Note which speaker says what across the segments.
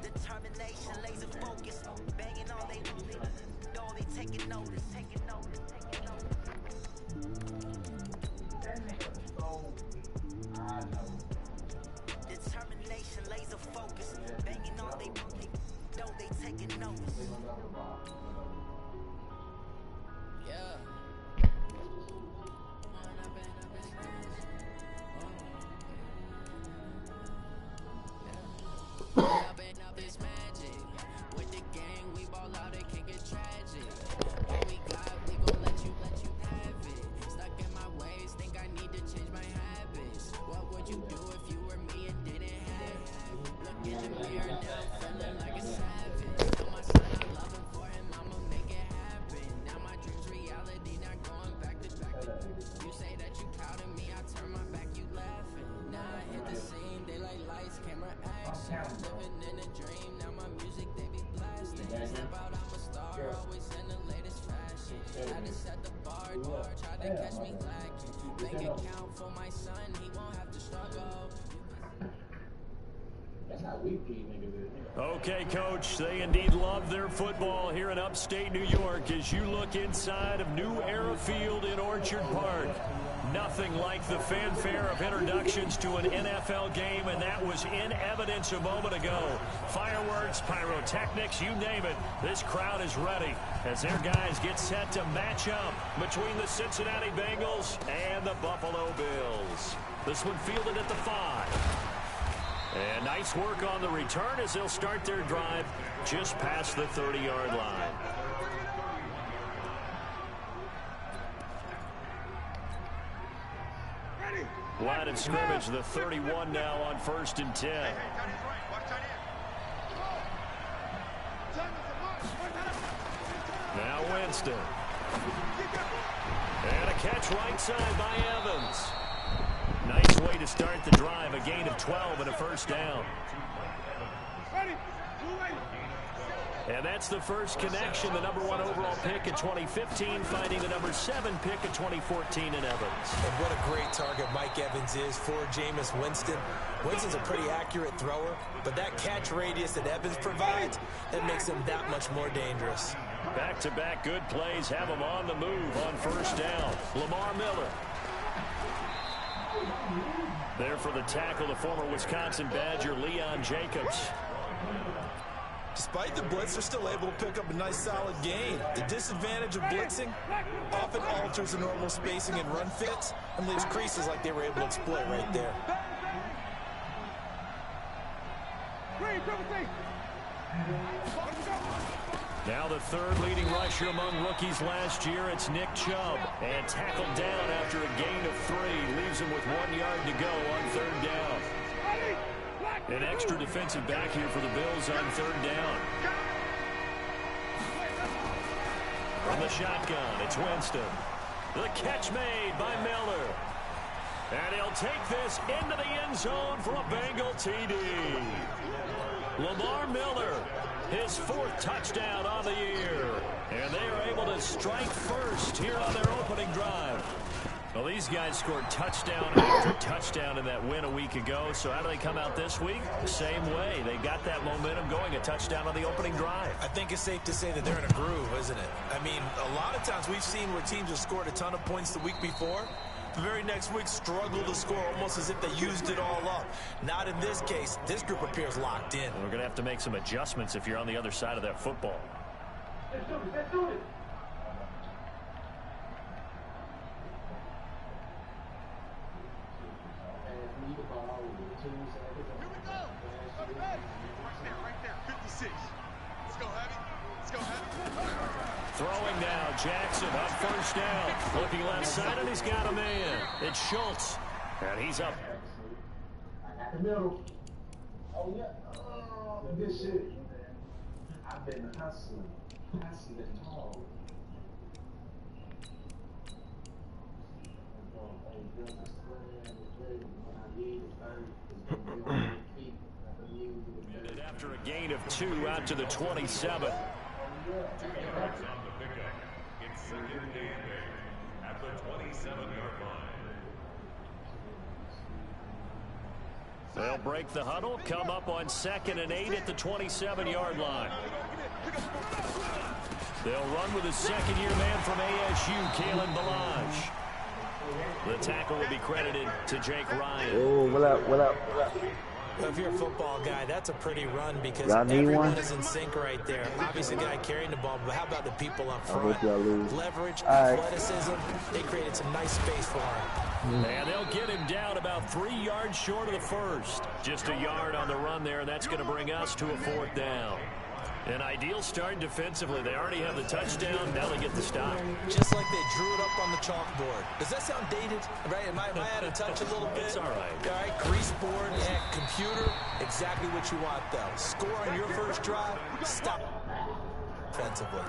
Speaker 1: Determination, laser focus, banging all they taking notice. Determination, laser focus, banging all they taking notice. Yeah. Up is magic. With the gang, we ball out, it can get tragic. What we got, we gon' let you have it. Stuck in my ways, think I need to change my habits. What would you do if you were me and didn't have it? Look in the mirror now, feeling like a savage. Tell my son I love him, for him I'ma make it happen. Now my dreams reality, not going back to back. You say that you proud of me, I turn my back, you laughing. Now I hit the scene, daylight lights, camera action. Living in a dream, now my music they be blasting. Step out, I'm a star, always in the latest fashion. Had to set the bar, tried to catch me lacking. Bank account for my son, he won't have to struggle.
Speaker 2: That's how we feed niggas.
Speaker 3: Okay, Coach, they indeed love their football here in upstate New York as you look inside of New Era Field in Orchard Park. Nothing like the fanfare of introductions to an NFL game, and that was in evidence a moment ago. Fireworks, pyrotechnics, you name it. This crowd is ready as their guys get set to match up between the Cincinnati Bengals and the Buffalo Bills. This one fielded at the 5. And nice work on the return as they'll start their drive just past the 30-yard line. Line of scrimmage, the 31 now on 1st and 10. Now Winston. And a catch right side by Evans. Nice way to start the drive, a gain of 12 and a first down. And that's the first connection, the number 1 overall pick in 2015, finding the number 7 pick in 2014 in Evans.
Speaker 4: And what a great target Mike Evans is for Jameis Winston. Winston's a pretty accurate thrower, but that catch radius that Evans provides, that makes him that much more dangerous.
Speaker 3: Back-to-back good plays have him on the move on first down. Lamar Miller. There for the tackle, the former Wisconsin Badger, Leon Jacobs.
Speaker 4: Despite the blitz, they're still able to pick up a nice solid gain. The disadvantage of blitzing often alters the normal spacing and run fits and leaves creases like they were able to exploit right there.
Speaker 3: Now the third leading rusher among rookies last year, it's Nick Chubb. And tackled down after a gain of 3. Leaves him with 1 yard to go on 3rd down. An extra defensive back here for the Bills on 3rd down. From the shotgun, it's Winston. The catch made by Miller. And he'll take this into the end zone for a Bengal TD. Lamar Miller, his 4th touchdown on the year. And they are able to strike first here on their opening drive. Well, these guys scored touchdown after touchdown in that win a week ago. So how do they come out this week? The same way. They got that momentum going, a touchdown on the opening drive.
Speaker 4: I think it's safe to say that they're in a groove, isn't it? I mean, a lot of times we've seen where teams have scored a ton of points the week before. The very next week struggled to score almost as if they used it all up. Not in this case. This group appears locked in.
Speaker 3: We're going to have to make some adjustments if you're on the other side of that football.
Speaker 2: Let's do it.
Speaker 3: Throwing now, Jackson up first down. Looking left side, and he's got a man. It's Schultz, and he's up.
Speaker 2: The middle. Oh, yeah. Oh, good shit. I've been hustling hard.
Speaker 3: After a gain of 2 out to the 27.
Speaker 5: 2 yards on the pickup. It's 2nd and 8 at the 27-yard line.
Speaker 3: They'll break the huddle, come up on 2nd and 8 at the 27-yard line. They'll run with a second-year man from ASU, Kalen Ballage. The tackle will be credited to Jake Ryan.
Speaker 6: Oh, what up?
Speaker 4: If you're a football guy, that's a pretty run because everyone is in sync right there. Obviously, the guy carrying the ball, but how about the people up front? Leverage, athleticism. They created some nice space for him.
Speaker 3: And they'll get him down about 3 yards short of the first. Just a yard on the run there, and that's going to bring us to a 4th down. An ideal start defensively. They already have the touchdown. Now they get the stop.
Speaker 4: Just like they drew it up on the chalkboard. Does that sound dated? Right? Am I out of touch a little bit?
Speaker 3: It's all right.
Speaker 4: All right, grease board, computer. Exactly what you want, though. Score on your first drive. Stop defensively.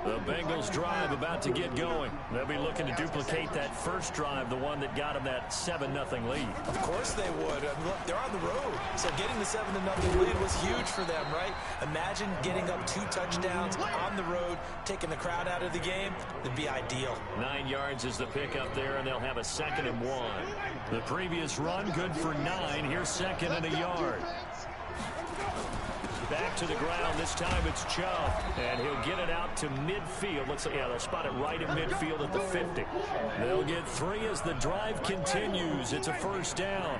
Speaker 3: The Bengals drive about to get going. They'll be looking to duplicate that first drive, the one that got them that 7-0 lead.
Speaker 4: Of course they would. Look, they're on the road, so getting the 7-0 lead was huge for them, right? Imagine getting up 2 touchdowns on the road, taking the crowd out of the game. It'd be ideal.
Speaker 3: 9 yards is the pickup there, and they'll have a 2nd and 1. The previous run, good for 9. Here's 2nd and a yard. Back to the ground. This time it's Chubb, and he'll get it out to midfield. They'll spot it right in midfield at the 50. They'll get 3 as the drive continues. It's a 1st down.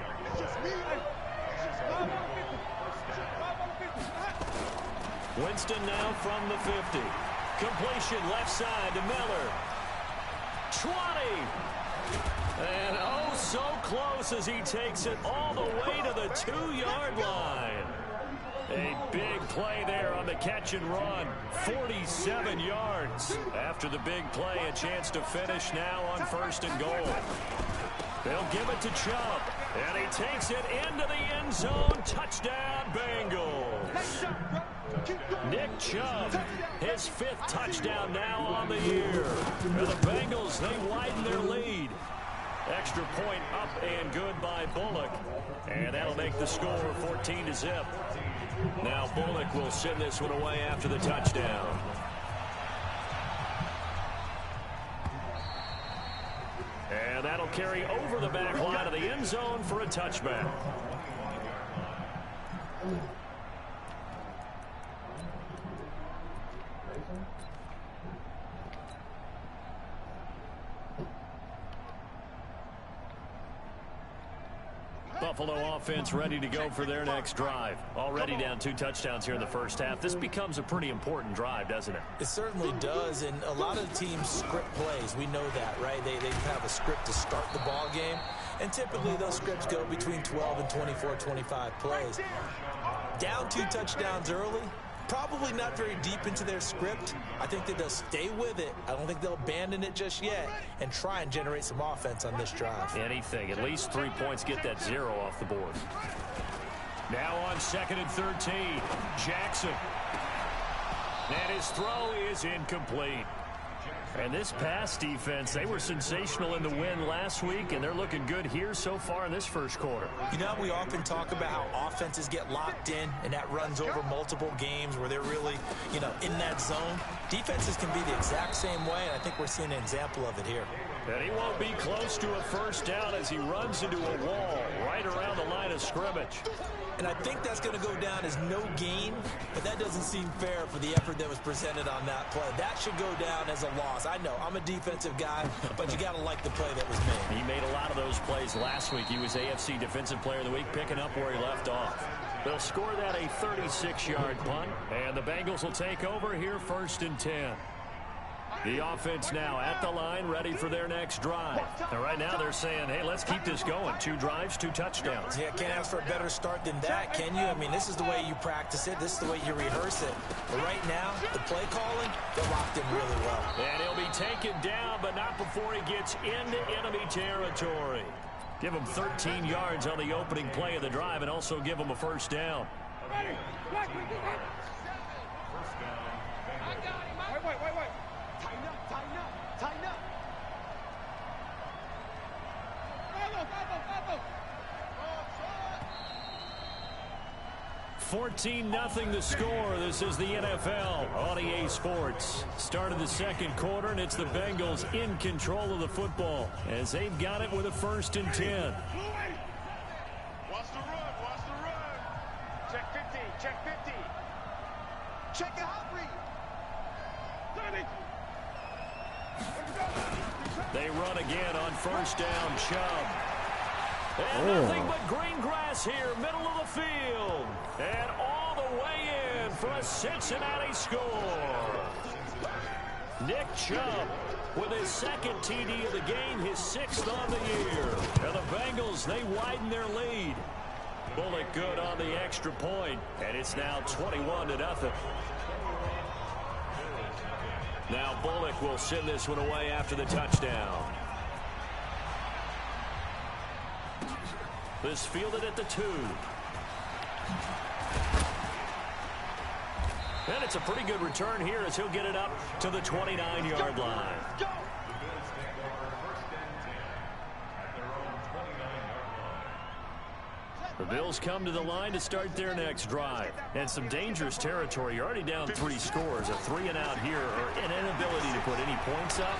Speaker 3: Winston now from the 50. Completion left side to Miller. 20. And oh, so close as he takes it all the way to the 2-yard line. A big play there on the catch and run. 47 yards. After the big play, a chance to finish now on 1st and goal. They'll give it to Chubb, and he takes it into the end zone. Touchdown, Bengals. Nick Chubb, his 5th touchdown now on the year. For the Bengals, they widen their lead. Extra point up and good by Bullock. And that'll make the score 14-0. Now Bullock will send this one away after the touchdown. And that'll carry over the back line of the end zone for a touchback. Buffalo offense ready to go for their next drive. Already down 2 touchdowns here in the first half. This becomes a pretty important drive, doesn't it?
Speaker 4: It certainly does, and a lot of teams script plays. We know that, right? They have a script to start the ball game, and typically those scripts go between 12 and 24, 25 plays. Down 2 touchdowns early, probably not very deep into their script. I think that they'll stay with it. I don't think they'll abandon it just yet and try and generate some offense on this drive.
Speaker 3: Anything. At least 3 points. Get that 0 off the board. Now on 2nd and 13. Jackson. And his throw is incomplete. And this pass defense, they were sensational in the win last week, and they're looking good here so far in this first quarter.
Speaker 4: You know, we often talk about how offenses get locked in, and that runs over multiple games where they're really, in that zone. Defenses can be the exact same way, and I think we're seeing an example of it here.
Speaker 3: And he won't be close to a 1st down as he runs into a wall right around the line of scrimmage.
Speaker 4: And I think that's going to go down as no gain, but that doesn't seem fair for the effort that was presented on that play. That should go down as a loss. I know, I'm a defensive guy, but you got to like the play that was made.
Speaker 3: He made a lot of those plays last week. He was AFC Defensive Player of the Week, picking up where he left off. They'll score that a 36-yard punt, and the Bengals will take over here 1st and 10. The offense now at the line, ready for their next drive. And right now they're saying, hey, let's keep this going. 2 drives, 2 touchdowns.
Speaker 4: Yeah, can't ask for a better start than that, can you? I mean, this is the way you practice it. This is the way you rehearse it. But right now, the play calling, they're locked in really well.
Speaker 3: And he'll be taken down, but not before he gets into enemy territory. Give him 13 yards on the opening play of the drive and also give him a 1st down.
Speaker 5: Wait.
Speaker 7: Tighten up.
Speaker 3: 14-0 the score. This is the NFL on EA Sports. Start of the second quarter, and it's the Bengals in control of the football as they've got it with a 1st and 10.
Speaker 7: Watch the run, watch the run. Check 50, check 50. Check the hot read. 30.
Speaker 3: They run again on 1st down. Chubb. And nothing but green grass here, middle of the field. And all the way in for a Cincinnati score. Nick Chubb with his 2nd TD of the game, his 6th on the year. And the Bengals, they widen their lead. Bullock good on the extra point, and it's now 21-0. Now Bullock will send this one away after the touchdown. This fielded at the 2. And it's a pretty good return here as he'll get it up to the 29-yard line. The Bills come to the line to start their next drive. And some dangerous territory. You're already down 3 scores. A 3 and out here, or an inability to put any points up.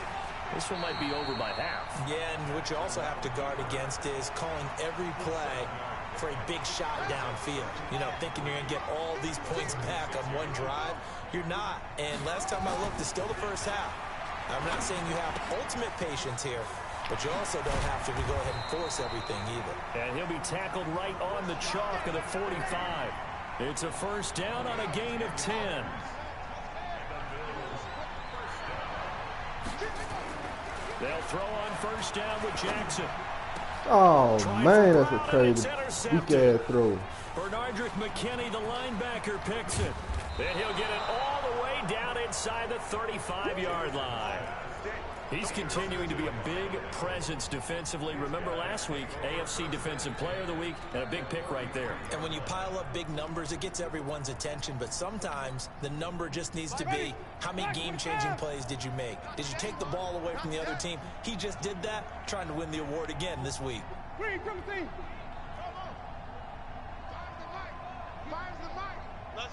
Speaker 3: This one might be over by half.
Speaker 4: Yeah, and what you also have to guard against is calling every play for a big shot downfield. You know, thinking you're going to get all these points back on one drive. You're not. And last time I looked, it's still the first half. I'm not saying you have ultimate patience here, but you also don't have to go ahead and force everything either.
Speaker 3: And he'll be tackled right on the chalk of the 45. It's a 1st down on a gain of 10. They'll throw on 1st down with Jackson.
Speaker 6: Oh, man, that's a crazy weak-ass throw.
Speaker 3: Bernardrick McKinney, the linebacker, picks it. Then he'll get it all the way down inside the 35-yard line. He's continuing to be a big presence defensively. Remember last week, AFC Defensive Player of the Week, and a big pick right there.
Speaker 4: And when you pile up big numbers, it gets everyone's attention. But sometimes the number just needs to be, how many game-changing plays did you make? Did you take the ball away from the other team? He just did that, trying to win the award again this week.
Speaker 7: Let's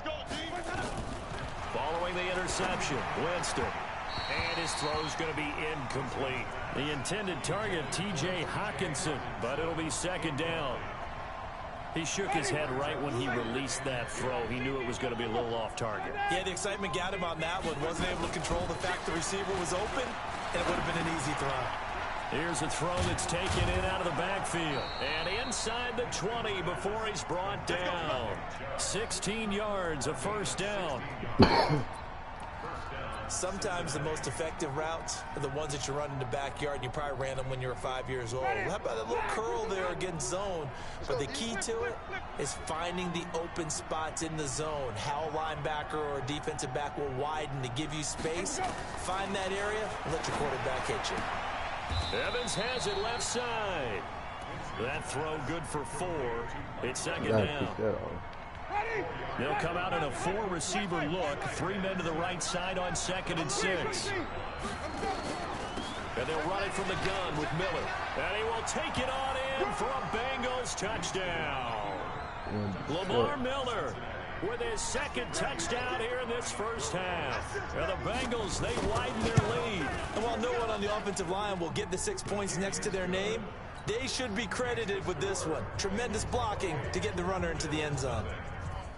Speaker 7: go, team.
Speaker 3: Following the interception, Winston. And his throw's going to be incomplete. The intended target, T.J. Hockenson, but it'll be 2nd down. He shook his head right when he released that throw. He knew it was going to be a little off target.
Speaker 4: Yeah, the excitement got him on that one. Wasn't able to control the fact the receiver was open, and it would have been an easy throw.
Speaker 3: Here's a throw that's taken in out of the backfield. And inside the 20 before he's brought down. 16 yards, a 1st down.
Speaker 4: Sometimes the most effective routes are the ones that you run in the backyard, and you probably ran them when you were 5 years old. How about a little curl there against zone? But the key to it is finding the open spots in the zone. How a linebacker or a defensive back will widen to give you space. Find that area and let your quarterback hit you.
Speaker 3: Evans has it left side. That throw good for 4. It's 2nd down. They'll come out in a 4-receiver look. 3 men to the right side on 2nd and 6. And they'll run it from the gun with Miller. And he will take it on in for a Bengals touchdown. Lamar Miller with his 2nd touchdown here in this 1st half. And the Bengals, they widen their lead.
Speaker 4: And while no one on the offensive line will get the 6 points next to their name, they should be credited with this one. Tremendous blocking to get the runner into the end zone.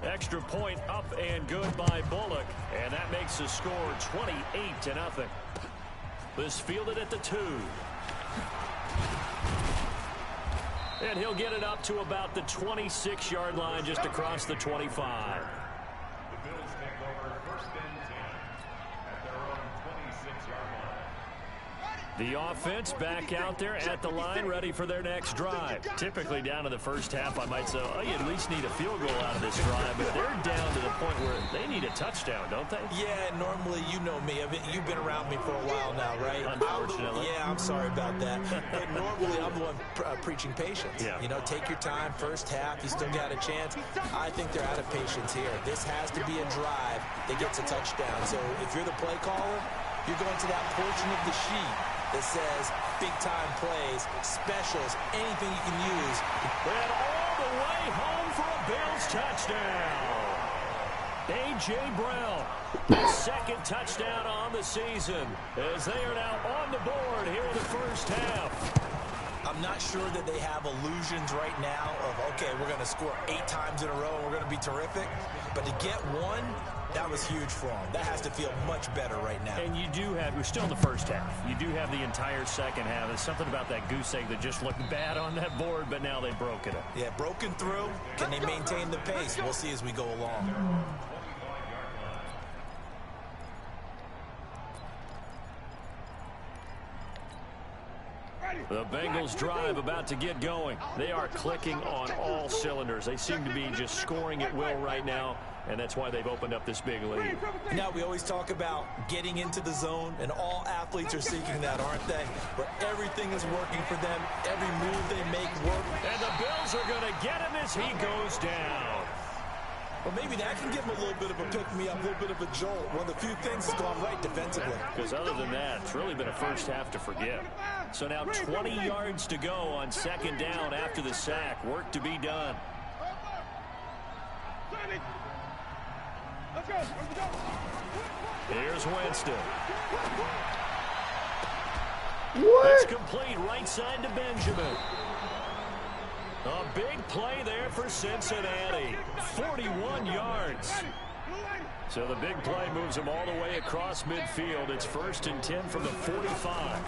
Speaker 3: Extra point up and good by Bullock. And that makes the score 28-0. This fielded at the 2. And he'll get it up to about the 26-yard line just across the 25.
Speaker 5: The Bills take over 1st and 10 at their own 26-yard line.
Speaker 3: The offense back out there at the line, ready for their next drive. Typically down in the 1st half, I might say, oh, you at least need a field goal out of this drive. But they're down to the point where they need a touchdown, don't they?
Speaker 4: Yeah, normally, you know me. You've been around me for a while now, right?
Speaker 3: Unfortunately.
Speaker 4: I'm sorry about that. But normally, I'm the one preaching patience.
Speaker 3: Yeah.
Speaker 4: You know, take your time. 1st half, you still got a chance. I think they're out of patience here. This has to be a drive that gets a touchdown. So if you're the play caller, you're going to that portion of the sheet that says big-time plays, specials, anything you can use.
Speaker 3: And all the way home for a Bills touchdown. A.J. Brown, his second touchdown on the season, as they are now on the board here in the first half.
Speaker 4: I'm not sure that they have illusions right now of, okay, we're going to score 8 times in a row and we're going to be terrific. But to get one, that was huge for them. That has to feel much better right now.
Speaker 3: And you do have, we're still in the first half. You do have the entire second half. There's something about that goose egg that just looked bad on that board, but now they've broken it.
Speaker 4: Yeah, broken through. Can they maintain the pace? We'll see as we go along.
Speaker 3: The Bengals drive about to get going. They are clicking on all cylinders. They seem to be just scoring at will right now, and that's why they've opened up this big lead.
Speaker 4: Now, we always talk about getting into the zone, and all athletes are seeking that, aren't they? Where everything is working for them, every move they make work.
Speaker 3: And the Bills are going to get him as he goes down.
Speaker 4: Well, maybe that can give them a little bit of a pick-me-up, a little bit of a jolt. One of the few things that's gone right defensively.
Speaker 3: Because other than that, it's really been a first half to forget. So now 20 yards to go on second down after the sack. Work to be done. Here's Winston.
Speaker 6: What?
Speaker 3: It's complete right side to Benjamin. A big play there for Cincinnati. 41 yards. So the big play moves them all the way across midfield. It's 1st and 10 from the 45.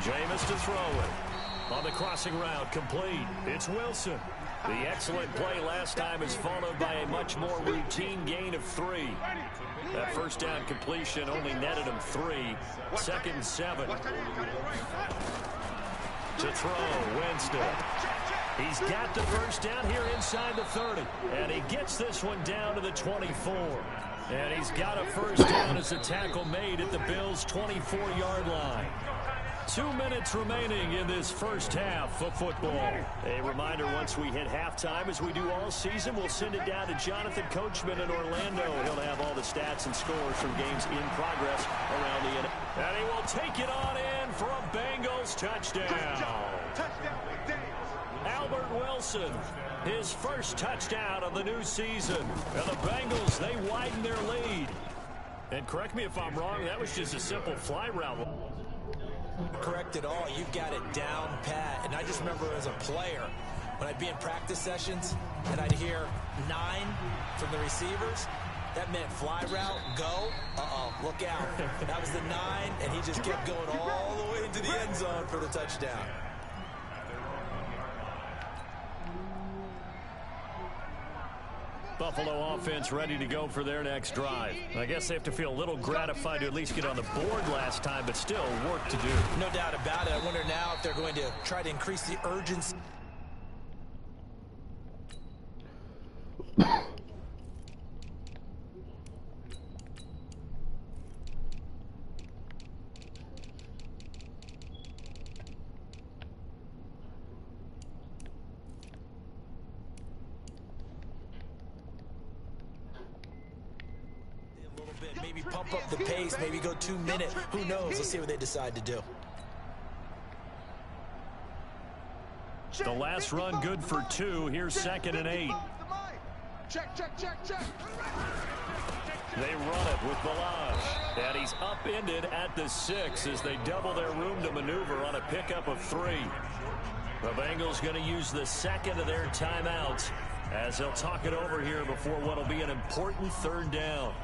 Speaker 3: Jameis to throw it. On the crossing route, complete. It's Wilson. The excellent play last time is followed by a much more routine gain of 3. That first down completion only netted him 3. 2nd and 7. To throw, Winston. He's got the first down here inside the 30. And he gets this one down to the 24. And he's got a first down as the tackle made at the Bills' 24-yard line. 2 minutes remaining in this first half of football. A reminder, once we hit halftime, as we do all season, we'll send it down to Jonathan Coachman in Orlando. He'll have all the stats and scores from games in progress around the NFL. And he will take it on in for a Bengals touchdown. Albert Wilson, his first touchdown of the new season. And the Bengals, they widen their lead. And correct me if I'm wrong, that was just a simple fly route.
Speaker 4: Correct at all. You've got it down pat. And I just remember as a player, when I'd be in practice sessions and I'd hear 9 from the receivers, that meant fly route, go, look out. That was the 9, and he just kept going all the way into the end zone for the touchdown.
Speaker 3: Buffalo offense ready to go for their next drive. I guess they have to feel a little gratified to at least get on the board last time, but still work to do.
Speaker 4: No doubt about it. I wonder now if they're going to try to increase the urgency. Maybe pump up the pace, maybe go 2 minutes. Who knows? Let's see what they decide to do.
Speaker 3: The last run good for 2. Here's 2nd and 8.
Speaker 7: Check.
Speaker 3: They run it with Balazs. And he's upended at the 6 as they double their room to maneuver on a pickup of 3. The Bengals going to use the second of their timeouts as they'll talk it over here before what will be an important 3rd down.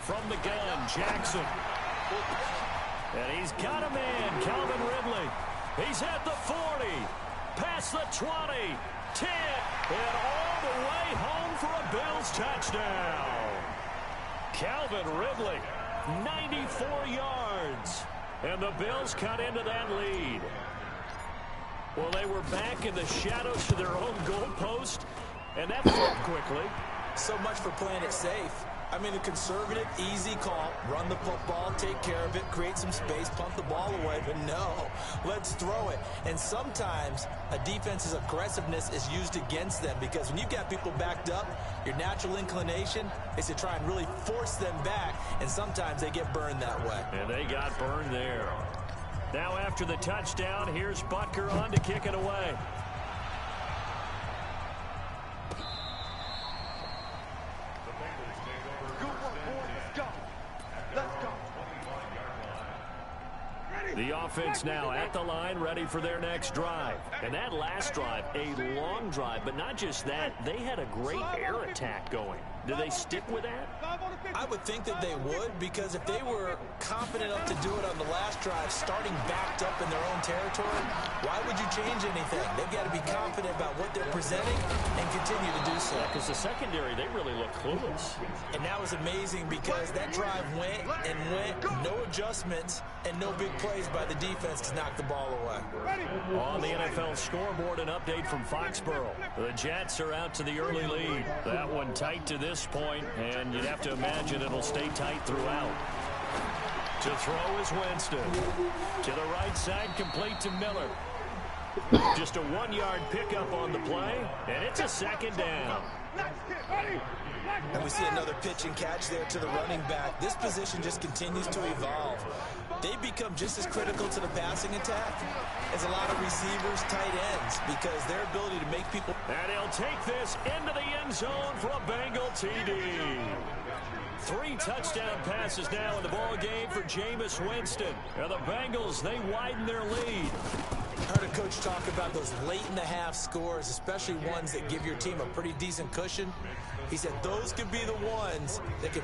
Speaker 3: From the gun, Jackson. And he's got a man, Calvin Ridley. He's at the 40, past the 20, 10, and all the way home for a Bills touchdown. Calvin Ridley, 94 yards. And the Bills cut into that lead. Well, they were back in the shadows to their own goalpost, and that flipped quickly.
Speaker 4: So much for playing it safe. I mean, a conservative, easy call, run the football, take care of it, create some space, pump the ball away, but no, let's throw it. And sometimes a defense's aggressiveness is used against them because when you've got people backed up, your natural inclination is to try and really force them back, and sometimes they get burned that way.
Speaker 3: And they got burned there. Now after the touchdown, here's Butker on to kick it away. The offense now at the line, ready for their next drive. And that last drive, a long drive, but not just that, they had a great air attack going. Do they stick with that?
Speaker 4: I would think that they would, because if they were confident enough to do it on the last drive, starting backed up in their own territory, why would you change anything? They've got to be confident about what they're presenting and continue to do so.
Speaker 3: Because the secondary, they really look clueless.
Speaker 4: And that was amazing because that drive went and went, no adjustments and no big plays by the defense to knock the ball away.
Speaker 3: On the NFL scoreboard, an update from Foxborough. The Jets are out to the early lead. That one tight to this point, and you'd have to imagine it'll stay tight throughout. To throw is Winston. To the right side, complete to Miller. Just a 1-yard pickup on the play, and it's a second down.
Speaker 4: And we see another pitch and catch there to the running back. This position just continues to evolve. They become just as critical to the passing attack as a lot of receivers, tight ends, because their ability to make people...
Speaker 3: And he'll take this into the end zone for a Bengal TD. 3 touchdown passes now in the ball game for Jameis Winston. And the Bengals, they widen their lead.
Speaker 4: I heard a coach talk about those late-in-the-half scores, especially ones that give your team a pretty decent cushion. He said those could be the ones that could...